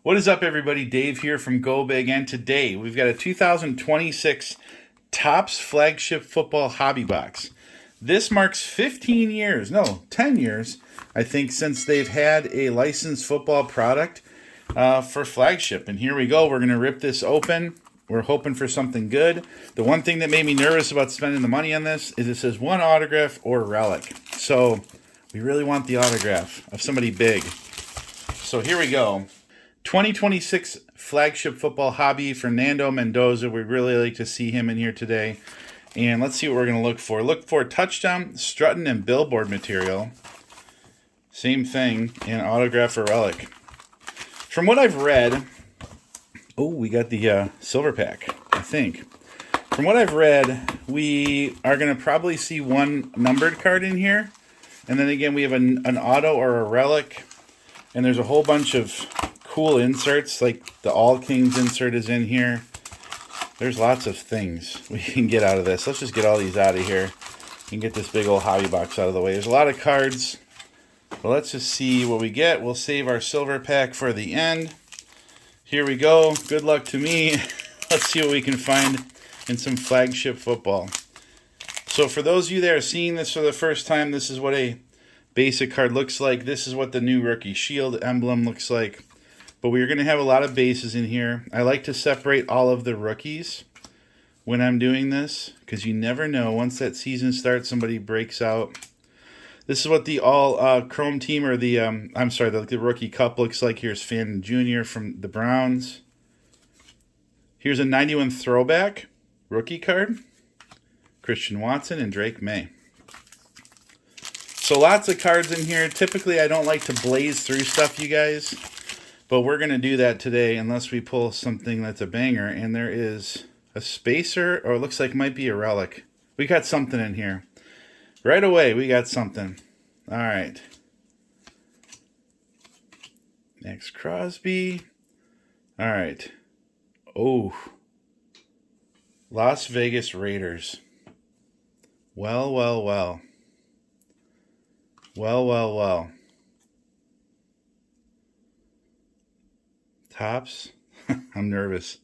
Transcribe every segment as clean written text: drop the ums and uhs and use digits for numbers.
What is up, everybody? Dave here from Go Big, and today we've got a 2026 Topps Flagship Football Hobby Box. This marks 10 years, I think, since they've had a licensed football product for Flagship. And here we go. We're going to rip this open. We're hoping for something good. The one thing that made me nervous about spending the money on this is it says one autograph or relic. So we really want the autograph of somebody big. So here we go. 2026 Flagship Football Hobby, Fernando Mendoza. We'd really like to see him in here today. And let's see what we're going to look for. Look for touchdown, strutting, and Billboard Material. Same thing, and autograph or relic. From what I've read, we got the silver pack, I think. From what I've read, we are going to probably see one numbered card in here. And then again, we have an auto or a relic. And there's a whole bunch of cool inserts, like the All Kings insert is in here. There's lots of things we can get out of this. Let's just get all these out of here and get this big old hobby box out of the way. There's a lot of cards, but let's just see what we get. We'll save our silver pack for the end. Here we go. Good luck to me. Let's see what we can find in some Flagship football. So for those of you that are seeing this for the first time, this is what a basic card looks like. This is what the new rookie shield emblem looks like. But we're going to have a lot of bases in here. I like to separate all of the rookies when I'm doing this, because you never know. Once that season starts, somebody breaks out. This is what the all chrome team, or the the rookie cup looks like. Here's Fernando Jr. from the Browns. Here's a 91 throwback rookie card. Christian Watson and Drake May. So lots of cards in here. Typically, I don't like to blaze through stuff, you guys. But we're going to do that today unless we pull something that's a banger. And there is a spacer, or it looks like it might be a relic. We got something in here. Right away, we got something. All right. Max Crosby. All right. Oh. Las Vegas Raiders. Well. Topps. I'm nervous.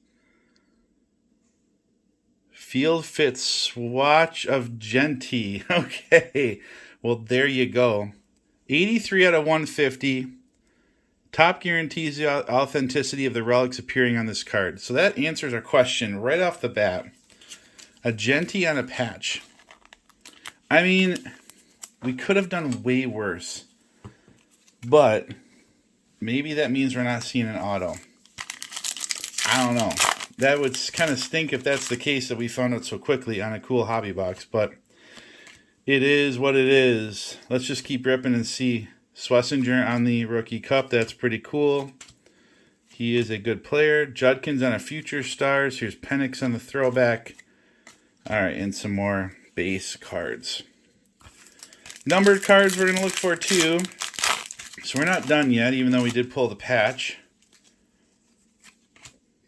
Field fit swatch of Genty. Okay. Well, there you go. 83 out of 150. Top guarantees the authenticity of the relics appearing on this card. So that answers our question right off the bat. A Genty on a patch. I mean, we could have done way worse. But maybe that means we're not seeing an auto. I don't know. That would kind of stink if that's the case, that we found out so quickly on a cool hobby box. But it is what it is. Let's just keep ripping and see. Schlesinger on the rookie cup. That's pretty cool. He is a good player. Judkins on a future stars. Here's Penix on the throwback. All right, and some more base cards. Numbered cards we're going to look for too. So we're not done yet, even though we did pull the patch.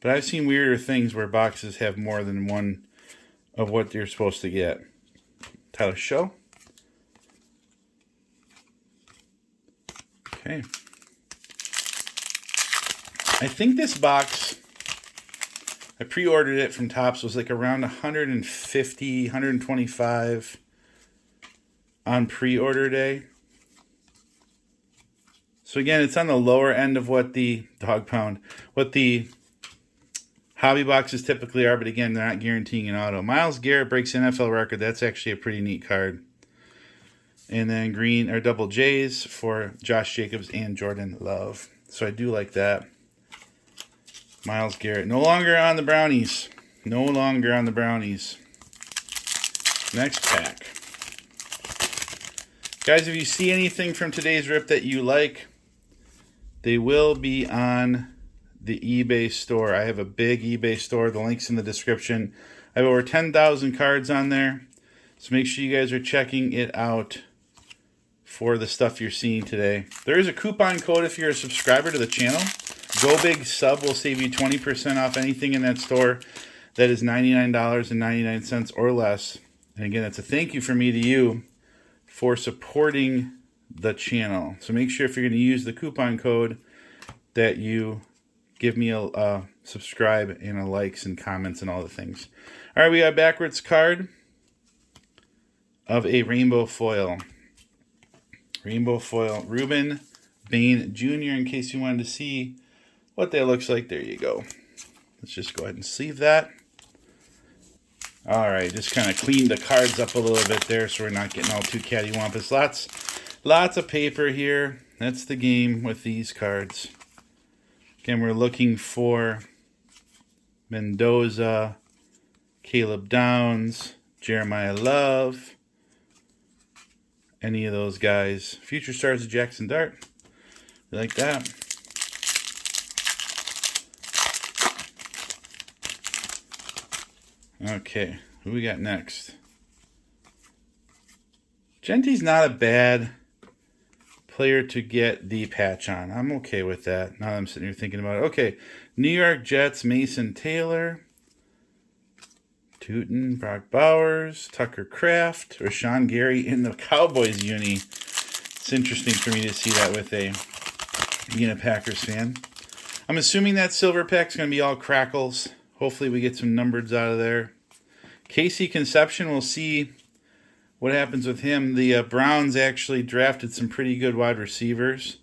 But I've seen weirder things where boxes have more than one of what you're supposed to get. Tyler Show. Okay. I think this box, I pre-ordered it from Topps, was like around 150, 125 on pre-order day. So again, it's on the lower end of what the what the hobby boxes typically are, but again, they're not guaranteeing an auto. Myles Garrett breaks NFL record. That's actually a pretty neat card. And then green or double J's for Josh Jacobs and Jeremiyah Love. So I do like that. Myles Garrett. No longer on the Brownies. No longer on the Brownies. Next pack. Guys, if you see anything from today's rip that you like, they will be on the eBay store. I have a big eBay store. The link's in the description. I have over 10,000 cards on there. So make sure you guys are checking it out for the stuff you're seeing today. There is a coupon code if you're a subscriber to the channel. Go Big Sub will save you 20% off anything in that store that is $99.99 or less. And again, that's a thank you from me to you for supporting the channel. So make sure if you're going to use the coupon code that you give me a subscribe and a likes and comments and all the things. All right, we got a backwards card of a rainbow foil. Rainbow foil, Reuben Bain Jr. In case you wanted to see what that looks like, there you go. Let's just go ahead and sleeve that. All right, just kind of clean the cards up a little bit there so we're not getting all too cattywampus. Lots of paper here. That's the game with these cards. Again, we're looking for Mendoza, Caleb Downs, Jeremiyah Love, any of those guys. Future stars of Jackson Dart. We like that. Okay, who we got next? Genty's not a bad player to get the patch on. I'm okay with that. Now I'm sitting here thinking about it. Okay, New York Jets, Mason Taylor, Tootin, Brock Bowers, Tucker Kraft, Rashawn Gary in the Cowboys uni. It's interesting for me to see that with being a Packers fan. I'm assuming that silver pack's going to be all crackles. Hopefully we get some numbereds out of there. Casey Conception, we'll see what happens with him. The Browns actually drafted some pretty good wide receivers,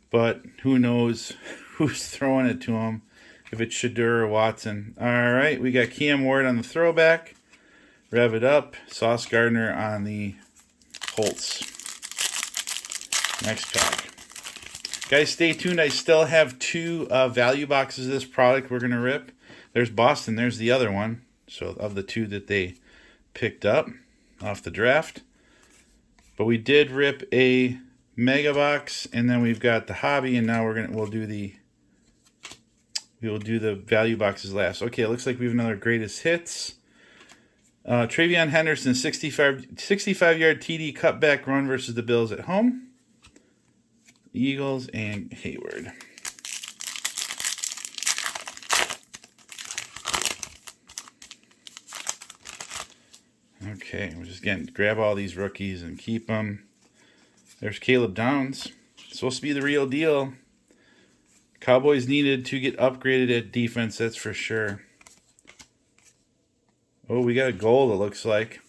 but who knows who's throwing it to him, if it's Shadur or Watson. All right, we got Cam Ward on the throwback. Rev it up. Sauce Gardner on the Holtz. Next pack. Guys, stay tuned. I still have 2 value boxes of this product we're going to rip. There's Boston. There's the other one. So of the 2 that they picked up off the draft. But we did rip a mega box, and then we've got the hobby, and now we'll do the value boxes last. Okay, it looks like we have another greatest hits. Travion Henderson, 65-yard TD cutback run versus the Bills at home. Eagles and Hayward. Okay, we're just going to grab all these rookies and keep them. There's Caleb Downs. Supposed to be the real deal. Cowboys needed to get upgraded at defense, that's for sure. Oh, we got a gold, it looks like.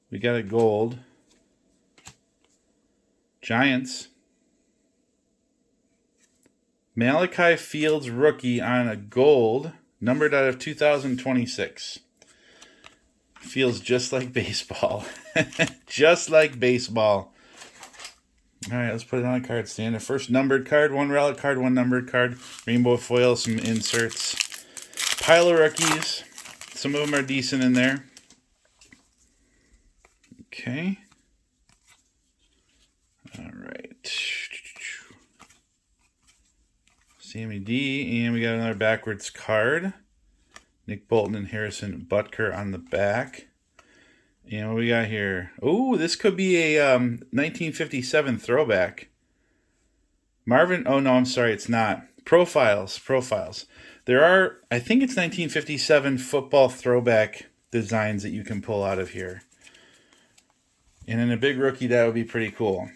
We got a gold. Giants. Malachi Fields rookie on a gold, numbered out of 2026. Feels just like baseball. Just like baseball. All right, let's put it on a card stand. The first numbered card, 1 relic card, 1 numbered card, rainbow foil, some inserts. Pile of rookies. Some of them are decent in there. Okay. All right. Sammy D. And we got another backwards card. Nick Bolton and Harrison Butker on the back. And what we got here? Oh, this could be a 1957 throwback. Marvin, oh no, I'm sorry, it's not. Profiles. There are, I think it's 1957 football throwback designs that you can pull out of here. And in a big rookie, that would be pretty cool.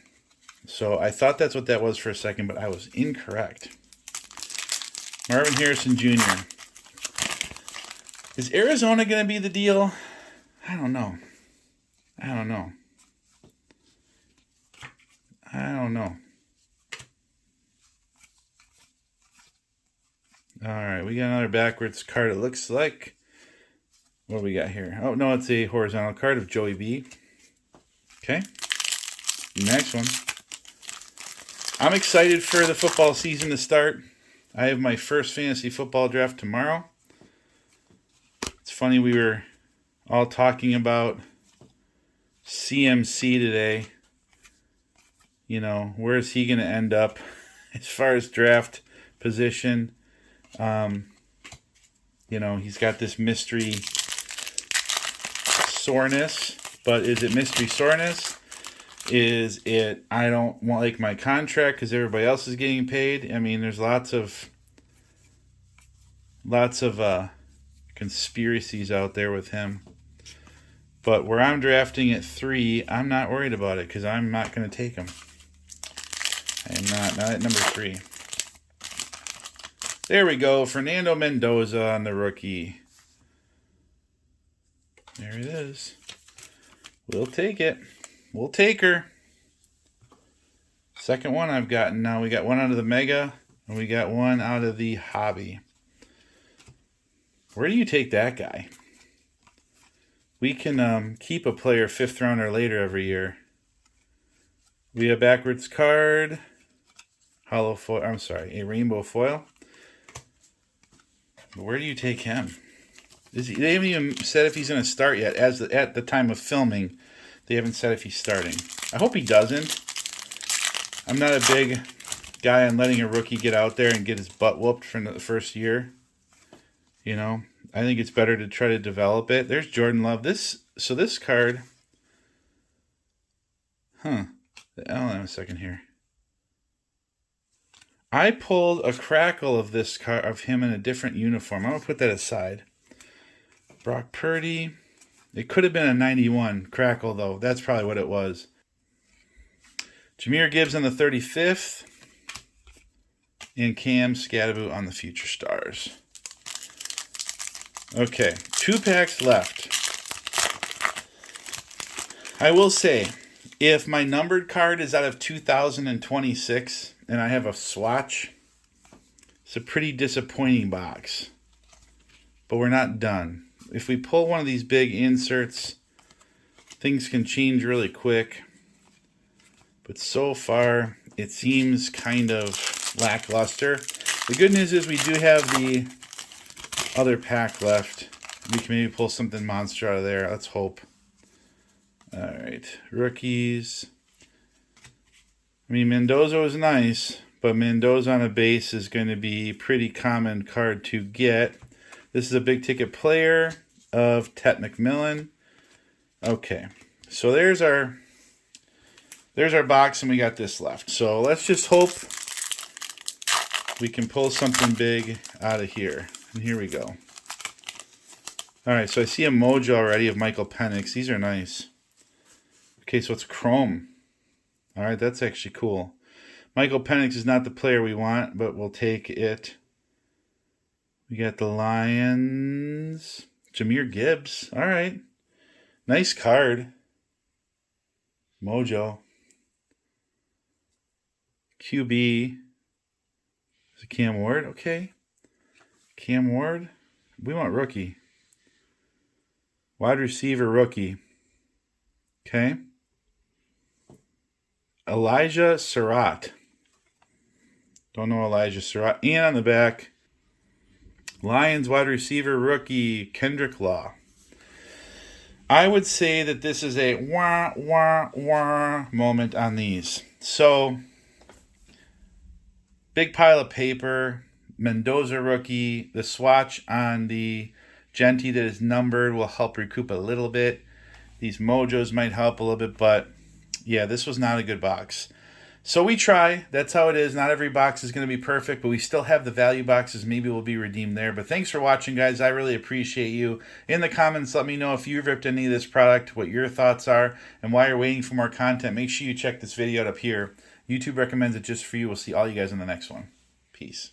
So I thought that's what that was for a second, but I was incorrect. Marvin Harrison Jr. Is Arizona going to be the deal? I don't know. All right, we got another backwards card, it looks like. What do we got here? Oh, no, it's a horizontal card of Joey B. Okay. Next one. I'm excited for the football season to start. I have my first fantasy football draft tomorrow. It's funny, we were all talking about CMC today. You know, where is he going to end up as far as draft position? You know, he's got this mystery soreness, but is it mystery soreness? Is it, I don't want like my contract because everybody else is getting paid? I mean, there's lots of conspiracies out there with him. But where I'm drafting at 3, I'm not worried about it because I'm not going to take him. I am not at number 3. There we go. Fernando Mendoza on the rookie. There it is. We'll take it. We'll take her. Second one I've gotten now. We got one out of the Mega, and we got one out of the Hobby. Where do you take that guy? We can keep a player 5th round or later every year. We have backwards card. Hollow foil. I'm sorry, a rainbow foil. But where do you take him? They haven't even said if he's going to start yet. At the time of filming, they haven't said if he's starting. I hope he doesn't. I'm not a big guy on letting a rookie get out there and get his butt whooped for the first year. You know, I think it's better to try to develop it. There's Jordan Love. This card. Hold on a second here. I pulled a crackle of this card of him in a different uniform. I'm gonna put that aside. Brock Purdy. It could have been a 91 crackle though. That's probably what it was. Jahmyr Gibbs on the 35th. And Cam Scadaboo on the Future Stars. Okay, 2 packs left. I will say, if my numbered card is out of 2026 and I have a swatch, it's a pretty disappointing box. But we're not done. If we pull one of these big inserts, things can change really quick. But so far, it seems kind of lackluster. The good news is we do have the other pack left. We can maybe pull something monster out of there. Let's hope. All right, rookies. I mean, Mendoza was nice, but Mendoza on a base is going to be a pretty common card to get. This is a big ticket player of Tet McMillan. Okay, so there's our box, and we got this left. So let's just hope we can pull something big out of here. And here we go. All right, so I see a mojo already of Michael Penix. These are nice. Okay, so it's chrome. All right, that's actually cool. Michael Penix is not the player we want, but we'll take it. We got the Lions. Jahmyr Gibbs. All right. Nice card. Mojo. QB. Is it Cam Ward? Okay. Cam Ward. We want rookie. Wide receiver rookie. Okay. Elijah Surratt. Don't know Elijah Surratt. And on the back, Lions wide receiver rookie Kendrick Law. I would say that this is a wah, wah, wah moment on these. So, big pile of paper. Mendoza rookie. The swatch on the Genti that is numbered will help recoup a little bit. These mojos might help a little bit, but yeah, this was not a good box. So we try. That's how it is. Not every box is going to be perfect, but we still have the value boxes. Maybe we'll be redeemed there. But thanks for watching, guys. I really appreciate you. In the comments, let me know if you've ripped any of this product, what your thoughts are, and while you're waiting for more content, make sure you check this video out up here. YouTube recommends it just for you. We'll see all you guys in the next one. Peace.